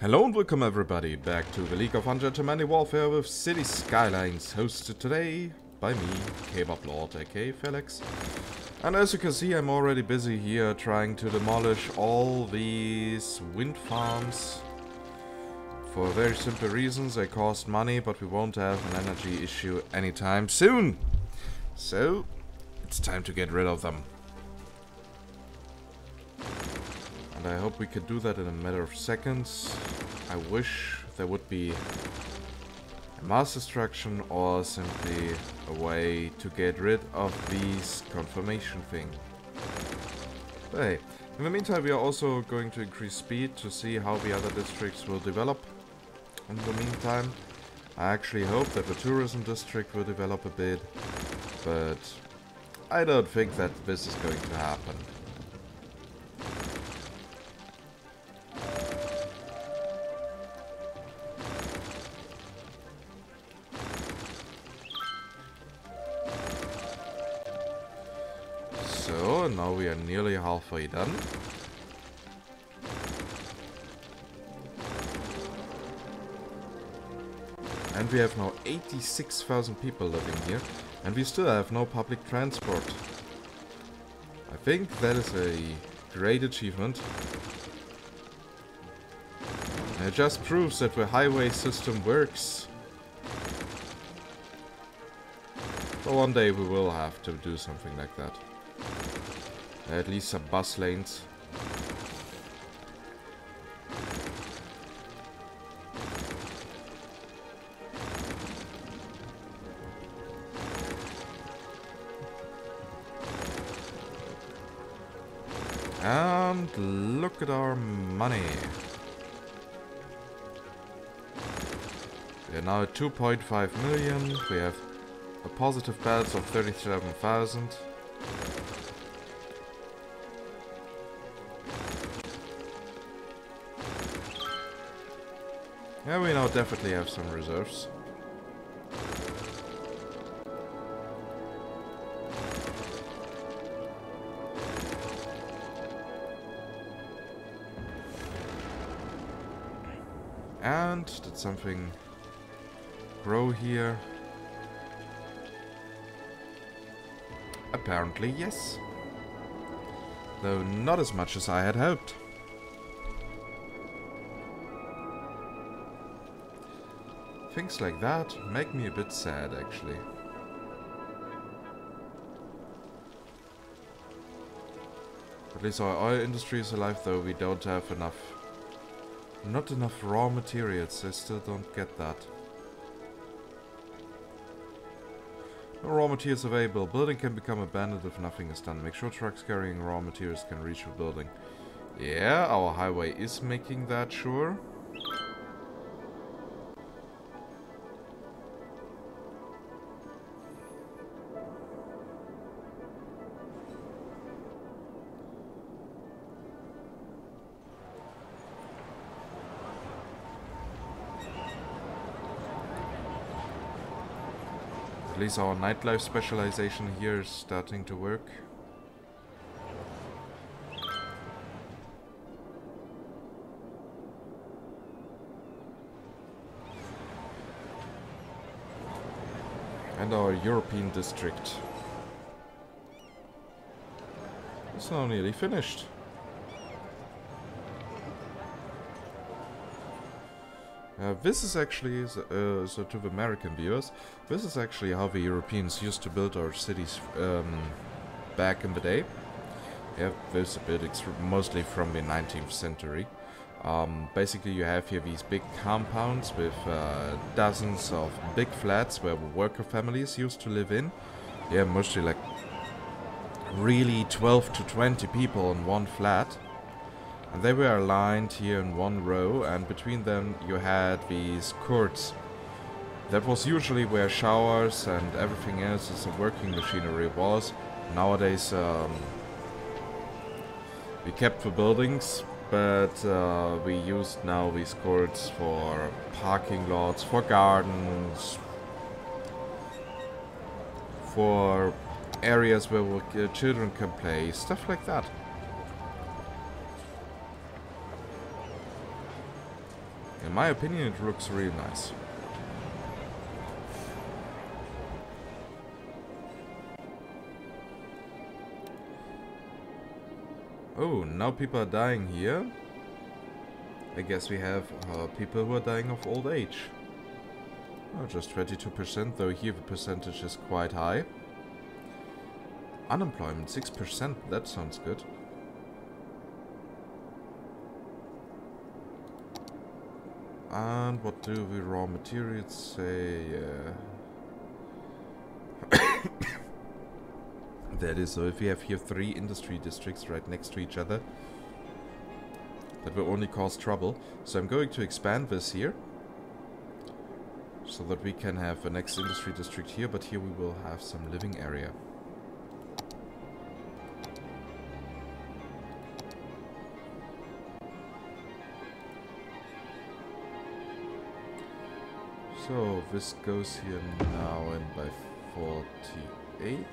Hello and welcome everybody back to the League of Ungentlemanly Warfare with City Skylines, hosted today by me, Kebablord, aka Felix. And as you can see, I'm already busy here trying to demolish all these wind farms. For very simple reasons, they cost money, but we won't have an energy issue anytime soon. So, it's time to get rid of them. And I hope we can do that in a matter of seconds. I wish there would be a mass destruction or simply a way to get rid of these confirmation thing. But hey, in the meantime we are also going to increase speed to see how the other districts will develop. In the meantime, I actually hope that the tourism district will develop a bit, but I don't think that this is going to happen. So, now we are nearly halfway done. And we have now 86,000 people living here, and we still have no public transport. I think that is a great achievement. And it just proves that the highway system works. But one day we will have to do something like that. At least some bus lanes. And look at our money. We are now at 2.5 million. We have a positive balance of 37,000. Yeah, we now definitely have some reserves. And did something grow here? Apparently yes. Though not as much as I had hoped. Things like that make me a bit sad, actually. At least our oil industry is alive, though we don't have enough... Not enough raw materials, I still don't get that. No raw materials available. Building can become abandoned if nothing is done. Make sure trucks carrying raw materials can reach the building. Yeah, our highway is making that sure. At least our nightlife specialization here is starting to work. And our European district is now nearly finished. This is actually, so to the American viewers, this is actually how the Europeans used to build our cities back in the day. Yeah, those buildings mostly from the 19th century. Basically you have here these big compounds with dozens of big flats where worker families used to live in. Yeah, mostly like really 12 to 20 people in one flat. And they were aligned here in one row, and between them you had these courts. That was usually where showers and everything else as a working machinery was. Nowadays we kept the buildings, but we used now these courts for parking lots, for gardens, for areas where children can play, stuff like that. In my opinion, it looks really nice. Oh, now people are dying here. I guess we have people who are dying of old age. Oh, just 22%, though here the percentage is quite high. Unemployment, 6%, that sounds good. And what do the raw materials say? That is, so if we have here 3 industry districts right next to each other, that will only cause trouble. So I'm going to expand this here, so that we can have the next industry district here, but here we will have some living area. So this goes here now in by 48.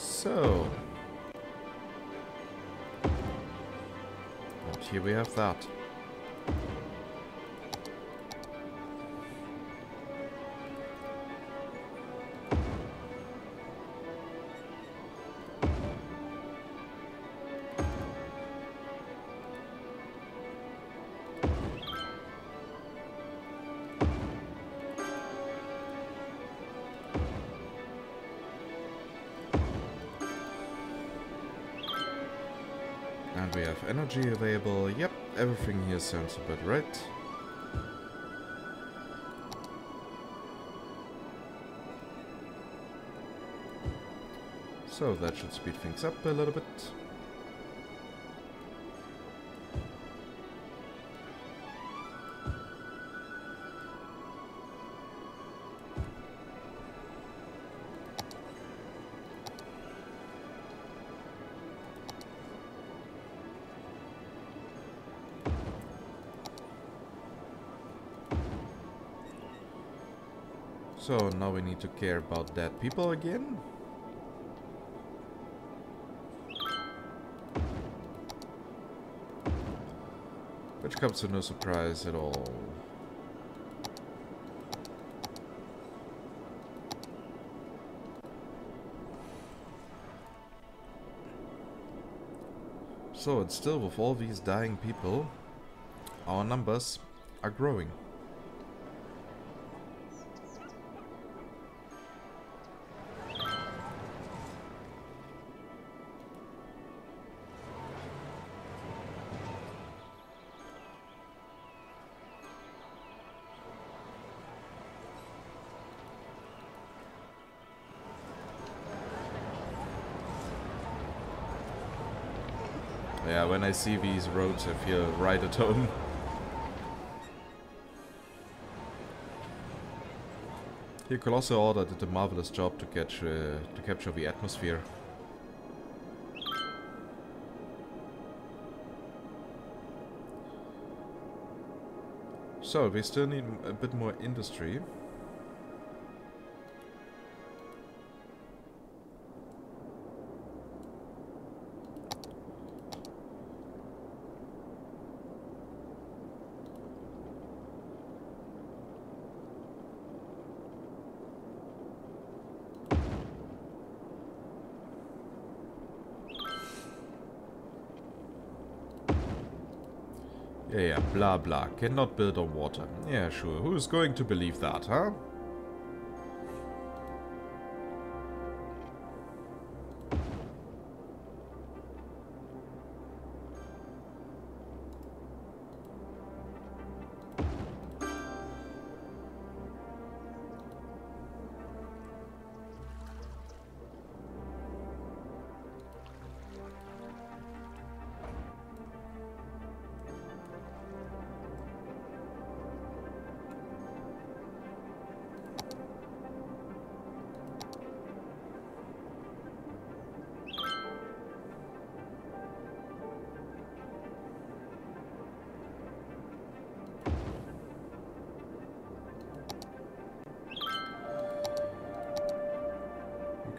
So, and here we have that. And we have energy available. Yep, everything here sounds about right. So that should speed things up a little bit. So now we need to care about dead people again. Which comes to no surprise at all. So, and still with all these dying people, our numbers are growing. Yeah, when I see these roads, I feel right at home. Here, Colossal Order did a marvelous job to capture the atmosphere. So, we still need a bit more industry. Yeah, blah blah. Cannot build on water. Yeah, sure. Who's going to believe that, huh?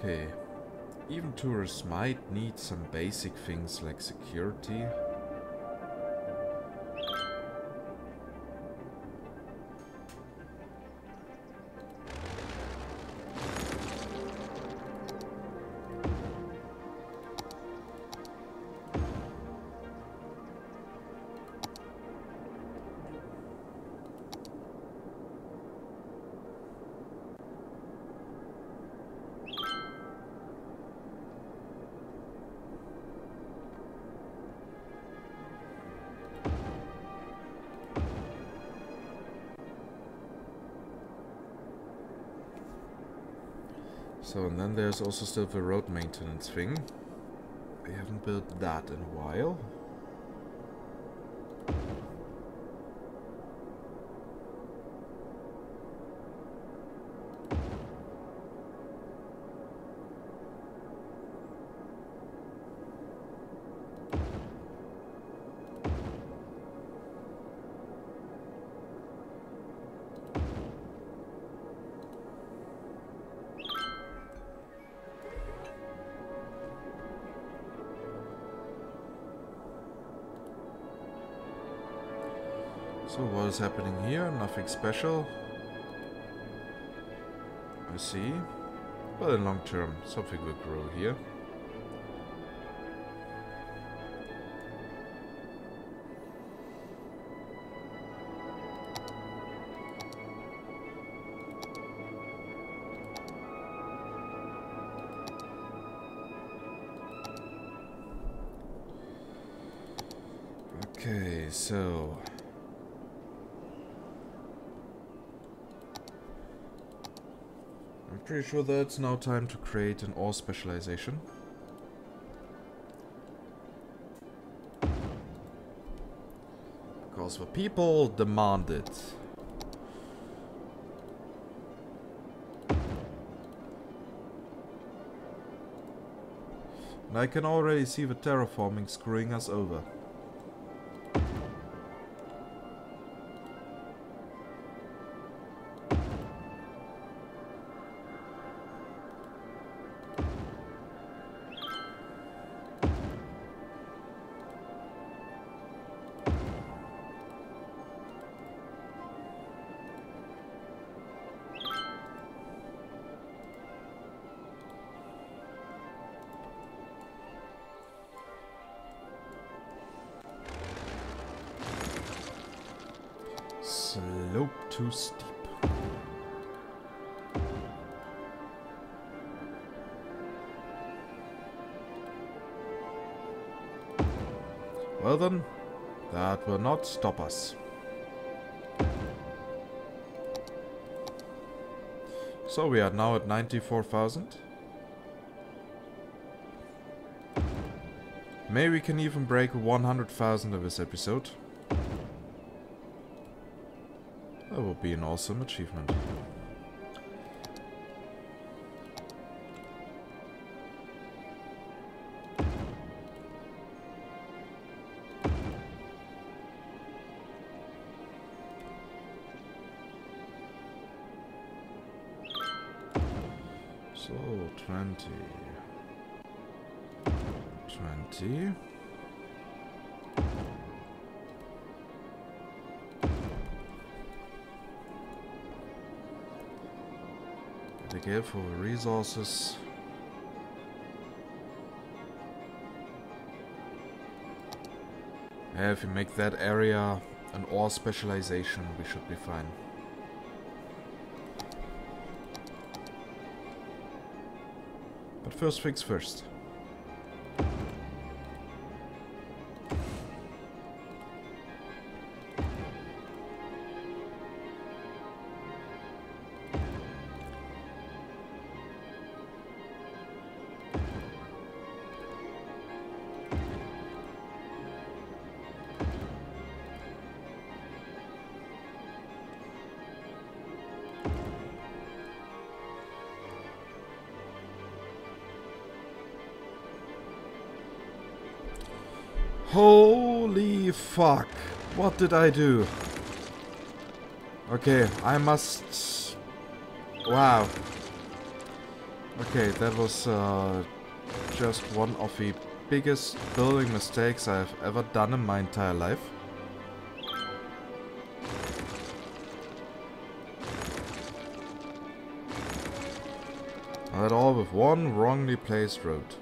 Okay. Even tourists might need some basic things like security. So, and then there's also still the road maintenance thing. We haven't built that in a while. So what is happening here? Nothing special. I see. But in long term, something will grow here. Okay, so I'm pretty sure that it's now time to create an ore specialization. Because the people demand it. And I can already see the terraforming screwing us over. Slope too steep. Well then, that will not stop us. So we are now at 94,000. Maybe we can even break 100,000 in this episode. That would be an awesome achievement. So 20. Again for the resources. Yeah, if we make that area an ore specialization, we should be fine. But first things first. Holy fuck. What did I do? Okay, I must... Wow. Okay, that was just one of the biggest building mistakes I've ever done in my entire life. That all with one wrongly placed road.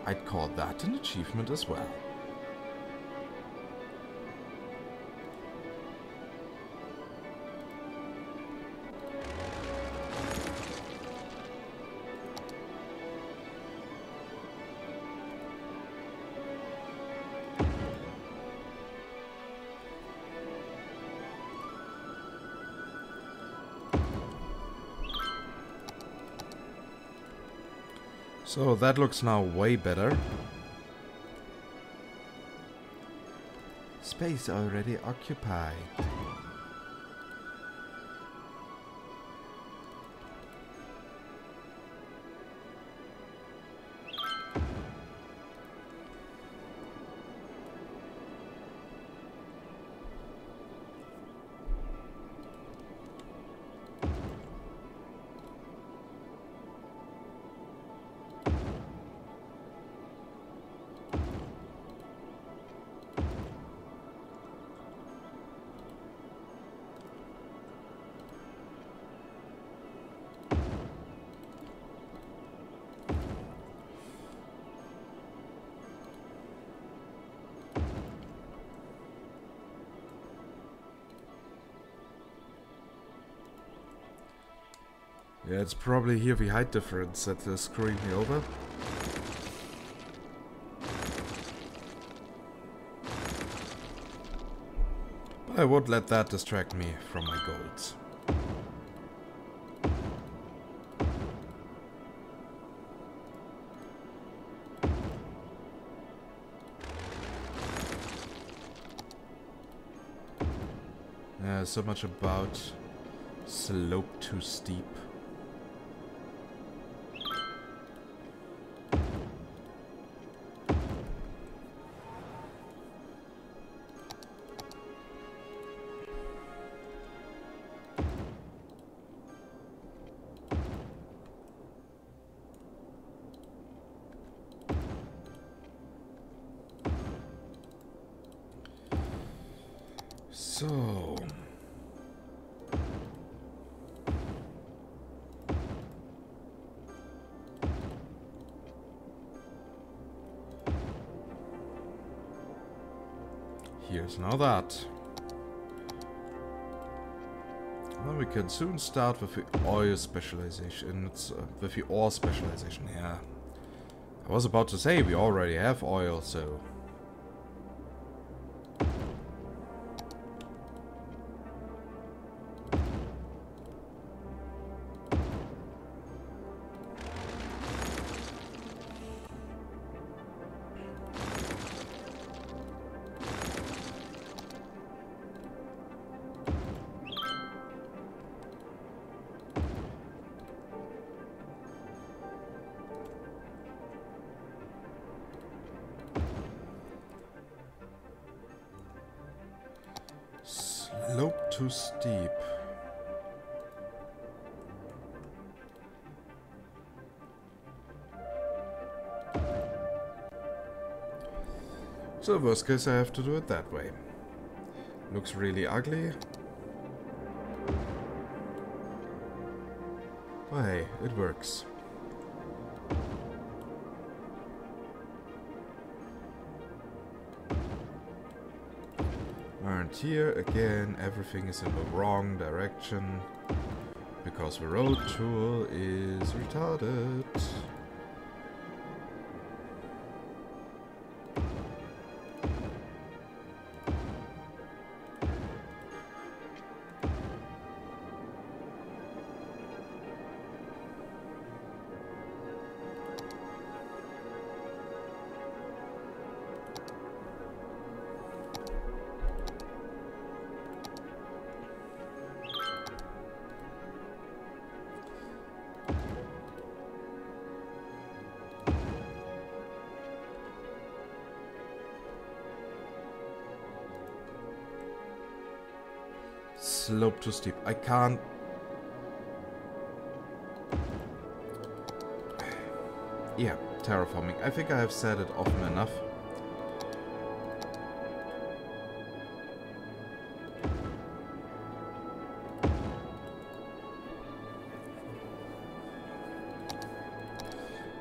I'd call that an achievement as well. So that looks now way better. Space already occupied. Yeah, it's probably here the height difference that is screwing me over. But I won't let that distract me from my goals. Yeah, so much about slope too steep. So... here's now that. Well, we can soon start with the oil specialization. It's with the ore specialization, yeah. I was about to say we already have oil, so... slope too steep. So worst case I have to do it that way. Looks really ugly. But hey, it works. And here again everything is in the wrong direction because the road tool is retarded. Slope too steep. I can't... Yeah, terraforming. I think I have said it often enough.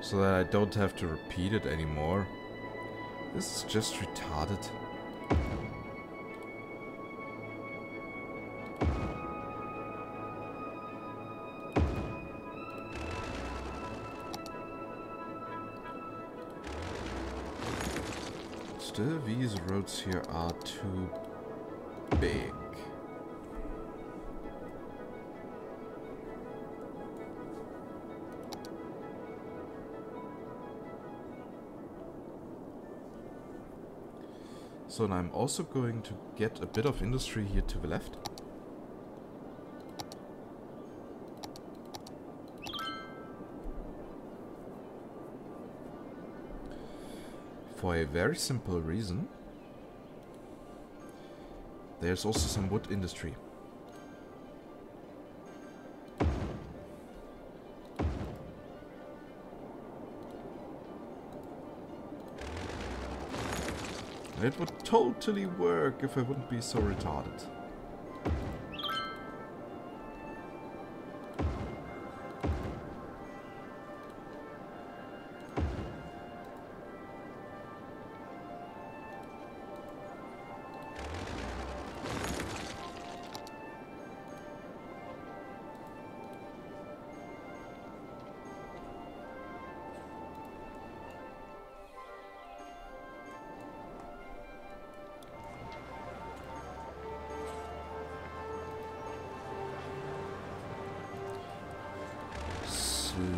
So that I don't have to repeat it anymore. This is just retarded. Still, these roads here are too big. So now I'm also going to get a bit of industry here to the left. For a very simple reason. There's also some wood industry. It would totally work if I wouldn't be so retarded.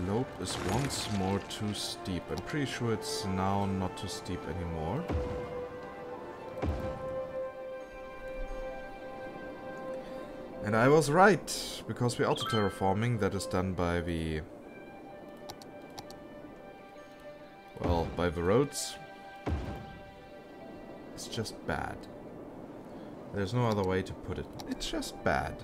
Slope is once more too steep. I'm pretty sure it's now not too steep anymore. And I was right, because the auto-terraforming that is done by the... well, by the roads. It's just bad. There's no other way to put it. It's just bad.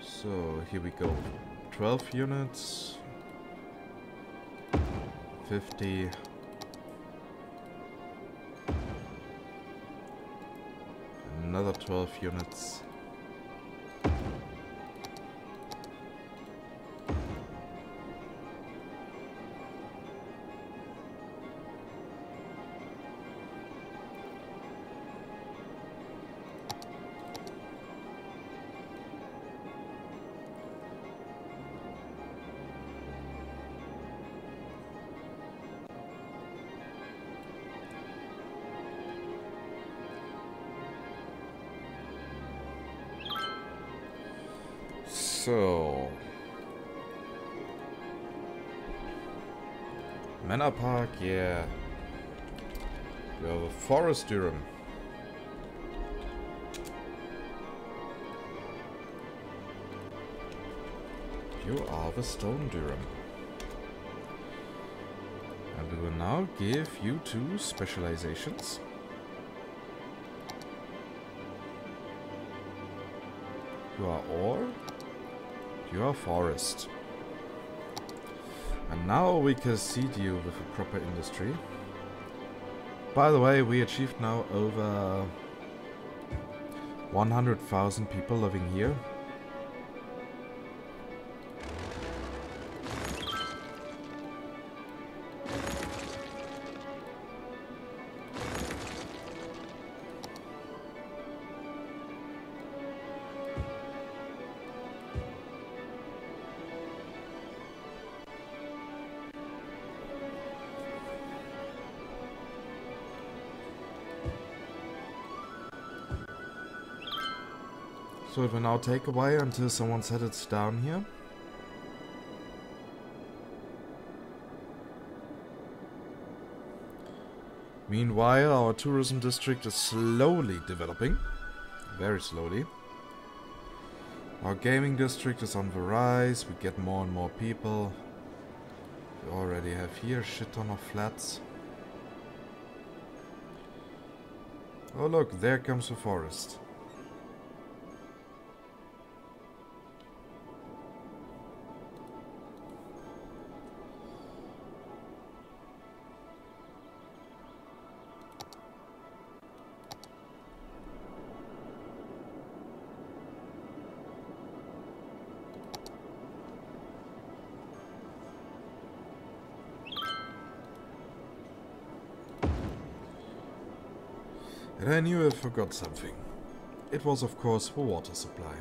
So here we go. 12 units. 50. Another 12 units. So, Manor Park, yeah. We have a Forest Durham. You are the Stone Durham. And we will now give you 2 specializations. You are ore. You are forest. And now we can seed you with a proper industry. By the way, we achieved now over 100,000 people living here. So it will now take a while until someone settles down here. Meanwhile, our tourism district is slowly developing. Very slowly. Our gaming district is on the rise. We get more and more people. We already have here a shit ton of flats. Oh look, there comes the forest. And I knew I forgot something. It was, of course, the water supply.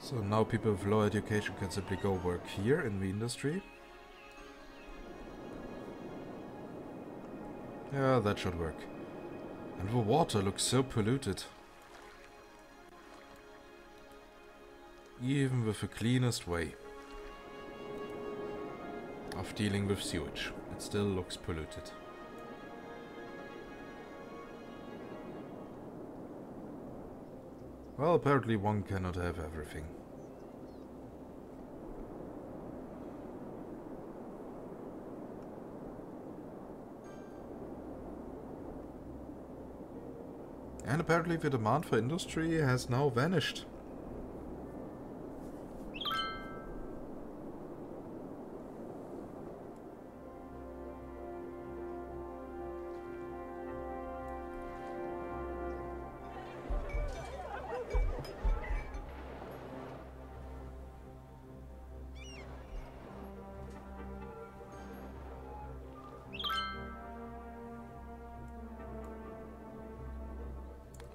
So now people with low education can simply go work here in the industry. Yeah, that should work. And the water looks so polluted. Even with the cleanest way of dealing with sewage, it still looks polluted. Well, apparently one cannot have everything. And apparently the demand for industry has now vanished.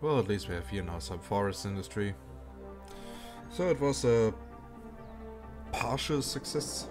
Well, at least we have here now some forest industry. So it was a partial success.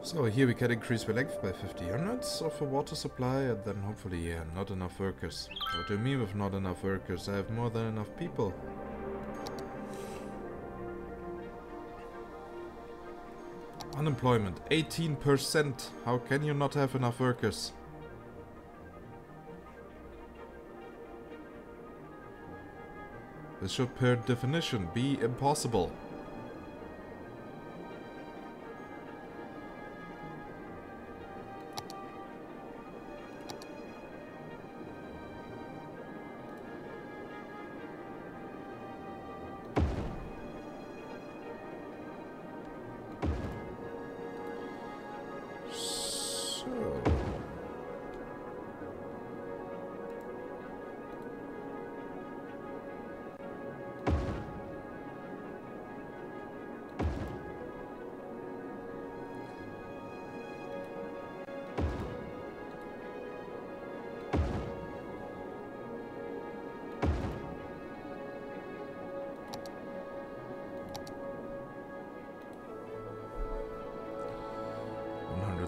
So here we can increase the length by 50 units of the water supply, and then hopefully not enough workers. What do you mean with not enough workers? I have more than enough people. Unemployment 18%. How can you not have enough workers? This should per definition be impossible.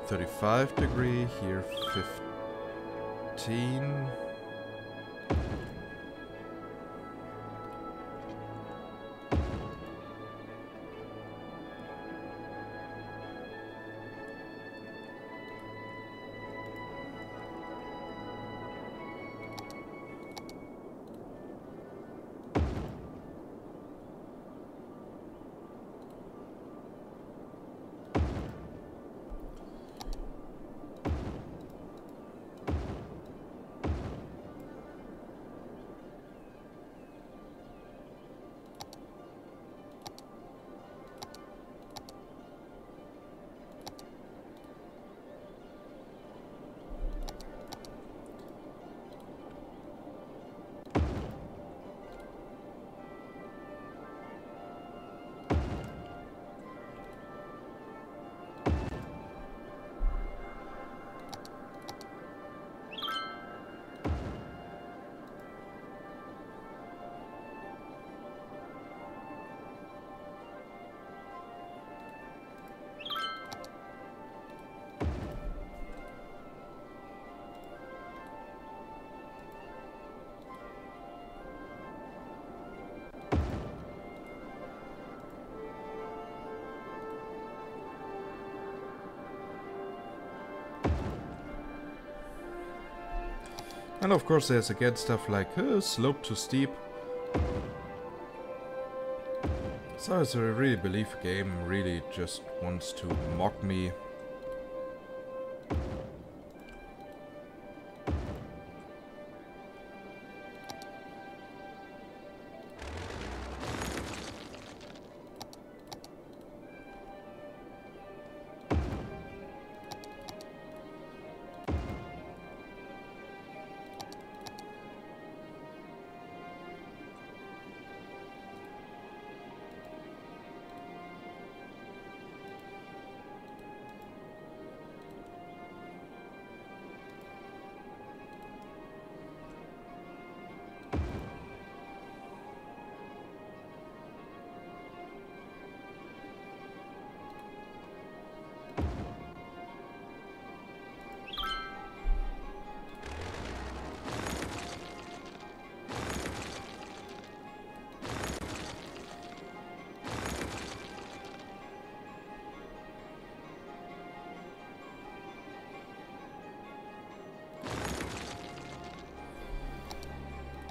$35 here, 15. And of course there's again stuff like slope too steep. So I really believe the game really just wants to mock me.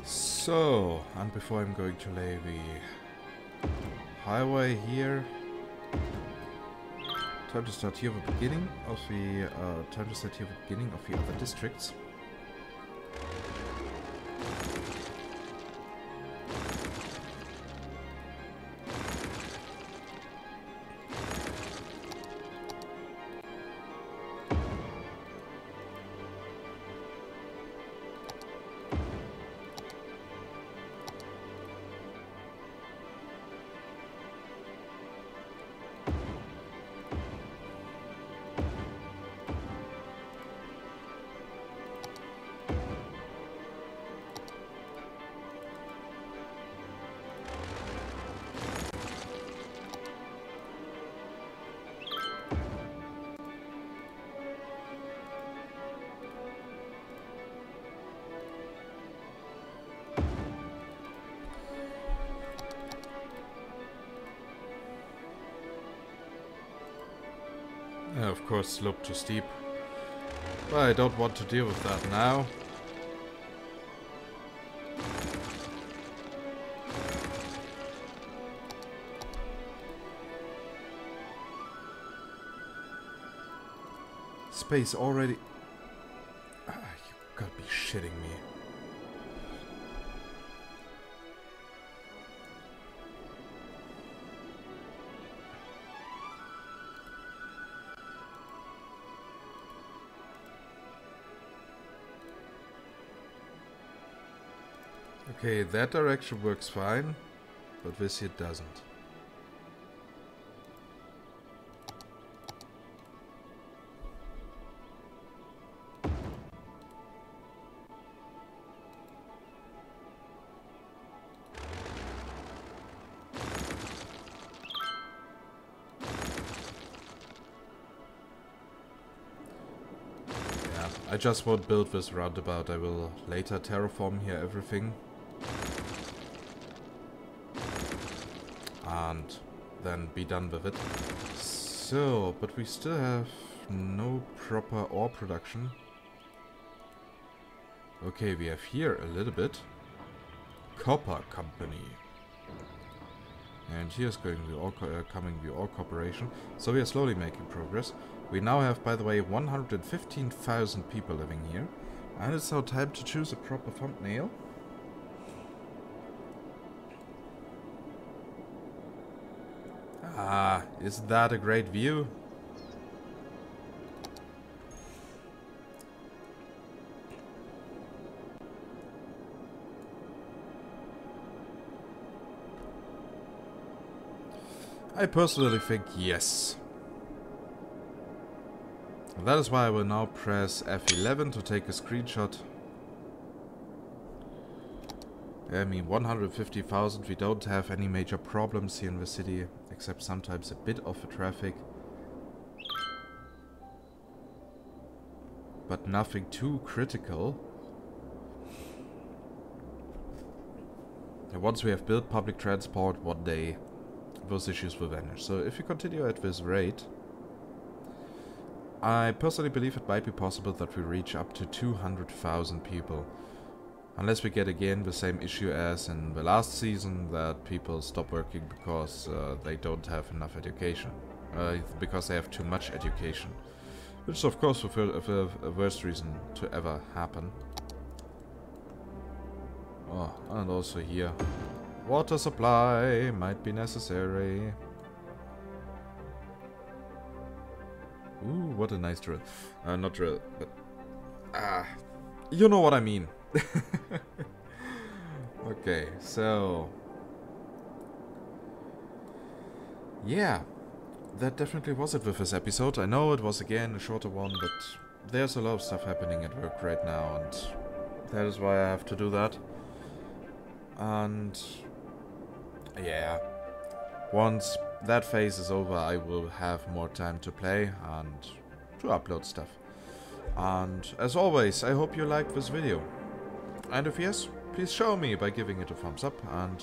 So, and before I'm going to lay the highway here, time to start here at the beginning of the other districts. Of course, slope too steep. But I don't want to deal with that now. Space already. You gotta be shitting me. Okay, that direction works fine, but this here doesn't. Yeah, I just won't build this roundabout. I will later terraform here everything. And then be done with it. So, but we still have no proper ore production. Okay, we have here a little bit. Copper Company. And here's going the ore coming the ore corporation. So we are slowly making progress. We now have, by the way, 115,000 people living here. And it's now time to choose a proper thumbnail. Ah, isn't that a great view? I personally think yes. That is why I will now press F11 to take a screenshot. I mean, 150,000, we don't have any major problems here in the city, except sometimes a bit of the traffic. But nothing too critical. And once we have built public transport, one day those issues will vanish. So if you continue at this rate, I personally believe it might be possible that we reach up to 200,000 people. Unless we get again the same issue as in the last season, that people stop working because they don't have enough education. Because they have too much education. Which is of course the worst reason to ever happen. Oh, and also here. Water supply might be necessary. Ooh, what a nice drill. Not drill, but... you know what I mean. Okay, so... yeah. That definitely was it with this episode. I know it was again a shorter one, but there's a lot of stuff happening at work right now, and that is why I have to do that. And... yeah. Once that phase is over, I will have more time to play and to upload stuff. And as always, I hope you liked this video. And if yes, please show me by giving it a thumbs up. And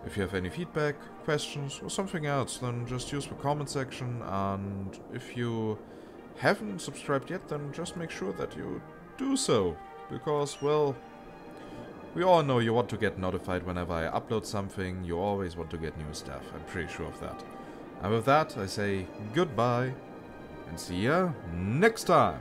if you have any feedback, questions or something else, then just use the comment section. And if you haven't subscribed yet, then just make sure that you do so. Because, well, we all know you want to get notified whenever I upload something. You always want to get new stuff. I'm pretty sure of that. And with that, I say goodbye and see ya next time.